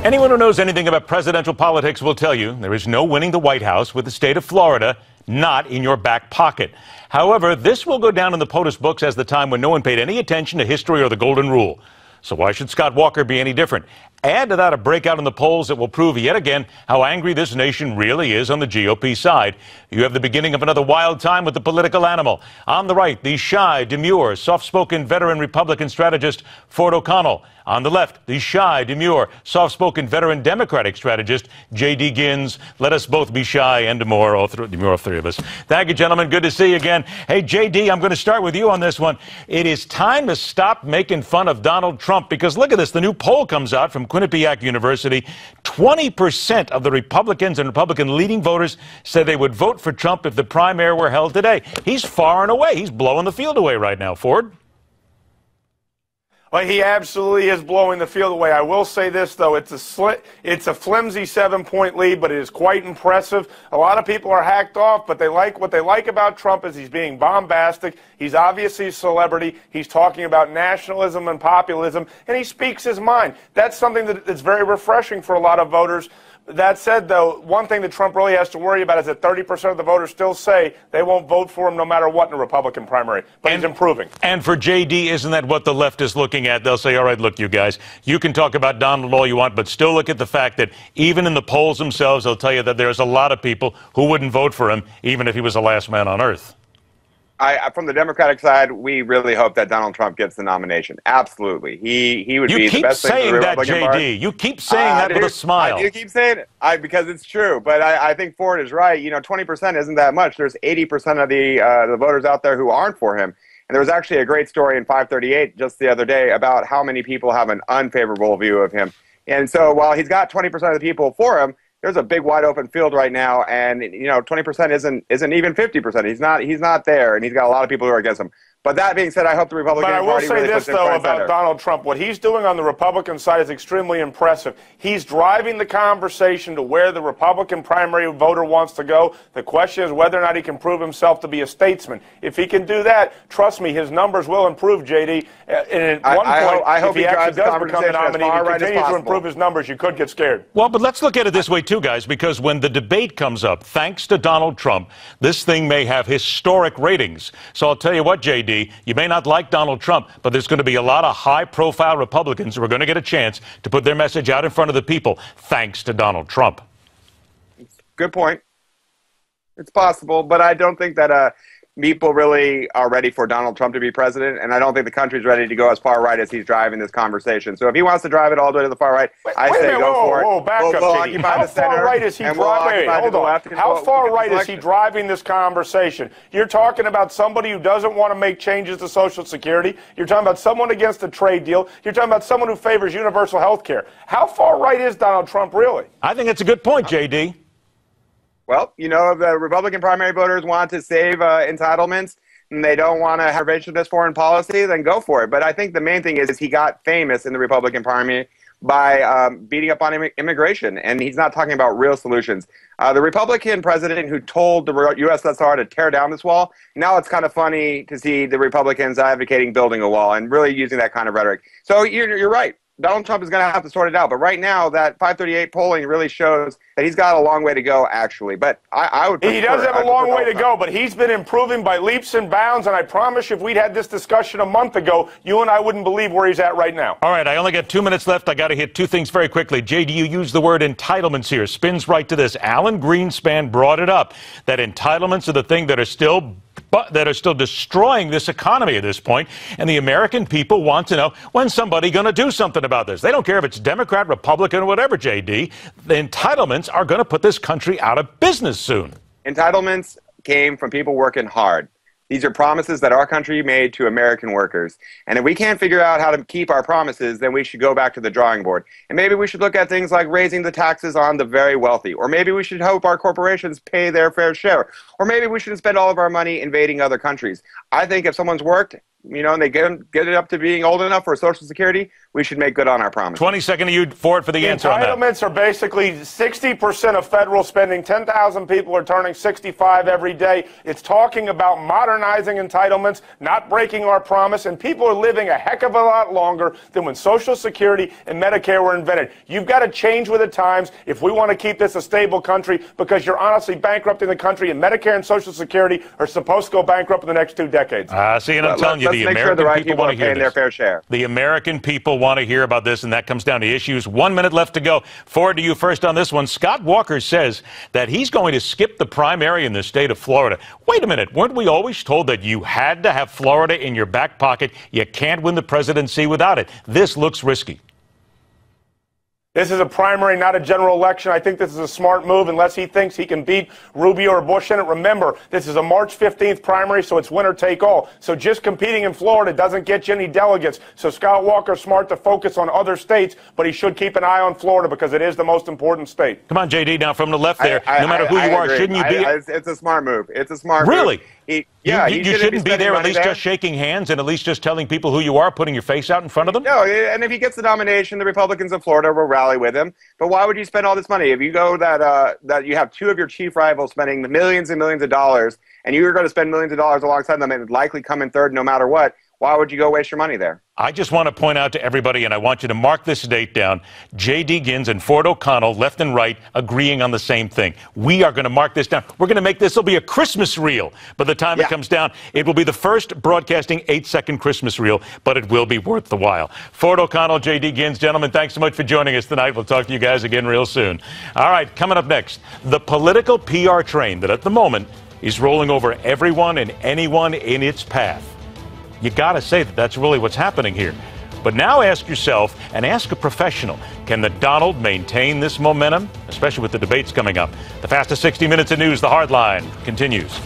Anyone who knows anything about presidential politics will tell you there is no winning the White House with the state of Florida not in your back pocket. However, this will go down in the POTUS books as the time when no one paid any attention to history or the Golden Rule. So why should Scott Walker be any different? Add to that a breakout in the polls that will prove yet again how angry this nation really is on the GOP side. You have the beginning of another wild time with the political animal. On the right, the shy, demure, soft-spoken veteran Republican strategist Ford O'Connell. On the left, the shy, demure, soft-spoken veteran Democratic strategist J.D. Gins. Let us both be shy and demure, all three of us. Thank you, gentlemen. Good to see you again. Hey, J.D., I'm going to start with you on this one. It is time to stop making fun of Donald Trump, because look at this. The new poll comes out from Quinnipiac University. 20% of the Republicans and Republican leading voters said they would vote for Trump if the primary were held today. He's far and away. He's blowing the field away right now, Ford. Well, he absolutely is blowing the field away. I will say this, though. It's a flimsy 7-point lead, but it is quite impressive. A lot of people are hacked off, but what they like about Trump is he's being bombastic. He's obviously a celebrity. He's talking about nationalism and populism, and he speaks his mind. That's something that's very refreshing for a lot of voters. That said, though, one thing that Trump really has to worry about is that 30% of the voters still say they won't vote for him no matter what in a Republican primary. But he's improving. And for J.D., isn't that what the left is looking at? They'll say, all right, look, you guys, you can talk about Donald all you want, but still look at the fact that even in the polls themselves, they'll tell you that there's a lot of people who wouldn't vote for him, even if he was the last man on earth. From the Democratic side, we really hope that Donald Trump gets the nomination. Absolutely. He would be the best thing for the Republican Party. You keep saying that, J.D. You keep saying that with a smile. I do keep saying it because it's true. But I think Ford is right. 20% isn't that much. There's 80% of the voters out there who aren't for him. And there was actually a great story in 538 just the other day about how many people have an unfavorable view of him. And so while he's got 20% of the people for him, there's a big wide open field right now, and 20% isn't even 50%. He's not there, and he's got a lot of people who are against him. But that being said, I hope the Republican Party really puts him front and center. But I will say this, though, about Donald Trump. What he's doing on the Republican side is extremely impressive. He's driving the conversation to where the Republican primary voter wants to go. The question is whether or not he can prove himself to be a statesman. If he can do that, trust me, his numbers will improve, J.D. And at one point, if he actually does become the nominee and continues to improve his numbers, you could get scared. Well, but let's look at it this way, too, guys, because when the debate comes up, thanks to Donald Trump, this thing may have historic ratings. So I'll tell you what, J.D., you may not like Donald Trump, but there's going to be a lot of high-profile Republicans who are going to get a chance to put their message out in front of the people, thanks to Donald Trump. Good point. It's possible, but I don't think that people really are ready for Donald Trump to be president, and I don't think the country's ready to go as far right as he's driving this conversation. So if he wants to drive it all the way to the far right, I say go for it. Whoa, back up, J.D. How far right is he driving? Hold on. How far right is he driving this conversation? You're talking about somebody who doesn't want to make changes to Social Security. You're talking about someone against a trade deal. You're talking about someone who favors universal health care. How far right is Donald Trump really? I think it's a good point, J.D. Well, if the Republican primary voters want to save entitlements and they don't want to have revisionist foreign policy, then go for it. But I think the main thing is he got famous in the Republican primary by beating up on immigration, and he's not talking about real solutions. The Republican president who told the USSR to tear down this wall, now it's kind of funny to see the Republicans advocating building a wall and really using that kind of rhetoric. So you're right. Donald Trump is going to have to sort it out. But right now, that 538 polling really shows that he's got a long way to go, actually. But I would prefer, he does have a long way to go, but he's been improving by leaps and bounds. And I promise you, if we'd had this discussion a month ago, you and I wouldn't believe where he's at right now. All right, I only got 2 minutes left. I got to hit two things very quickly. J.D., you used the word entitlements here. Spins right to this. Alan Greenspan brought it up, that entitlements are the thing that are still destroying this economy at this point, and the American people want to know when's somebody going to do something about this. They don't care if it's Democrat, Republican, or whatever, J.D. The entitlements are going to put this country out of business soon. Entitlements came from people working hard. These are promises that our country made to American workers. And if we can't figure out how to keep our promises, then we should go back to the drawing board. And maybe we should look at things like raising the taxes on the very wealthy. Or maybe we should hope our corporations pay their fair share. Or maybe we shouldn't spend all of our money invading other countries. I think if someone's worked, and they get it up to being old enough for Social Security, we should make good on our promise. 20-second of you for the answer on that. Entitlements are basically 60% of federal spending. 10,000 people are turning 65 every day. It's talking about modernizing entitlements, not breaking our promise, and people are living a heck of a lot longer than when Social Security and Medicare were invented. You've got to change with the times if we want to keep this a stable country, because you're honestly bankrupting the country, and Medicare and Social Security are supposed to go bankrupt in the next 2 decades. See, and I'm telling you, the American people want to hear this. Their fair share. The American people want to hear about this, and that comes down to issues. 1 minute left to go. Forward to you first on this one. Scott Walker says that he's going to skip the primary in the state of Florida. Wait a minute. Weren't we always told that you had to have Florida in your back pocket? You can't win the presidency without it. This looks risky. This is a primary, not a general election. I think this is a smart move unless he thinks he can beat Rubio or Bush in it. Remember, this is a March 15th primary, so it's winner take all. So just competing in Florida doesn't get you any delegates. So Scott Walker's smart to focus on other states, but he should keep an eye on Florida because it is the most important state. Come on, J.D., now from the left there. No matter who you are, shouldn't you be? It's a smart move. It's a smart move. Really? You shouldn't be there at least just shaking hands and at least just telling people who you are, putting your face out in front of them? No, and if he gets the nomination, the Republicans of Florida will rally with him. But why would you spend all this money? If you go that you have two of your chief rivals spending the millions and millions of dollars, and you're going to spend millions of dollars alongside them and likely come in third no matter what, why would you go waste your money there? I just want to point out to everybody, and I want you to mark this date down, J.D. Gins and Ford O'Connell, left and right, agreeing on the same thing. We are going to mark this down. We're going to make this will be a Christmas reel by the time it comes down. It will be the first broadcasting 8-second Christmas reel, but it will be worth the while. Ford O'Connell, J.D. Gins, gentlemen, thanks so much for joining us tonight. We'll talk to you guys again real soon. All right, coming up next, the political PR train that at the moment is rolling over everyone and anyone in its path. You got to say that that's really what's happening here. But now ask yourself and ask a professional, can the Donald maintain this momentum, especially with the debates coming up? The fastest 60 minutes of news, The Hard Line, continues.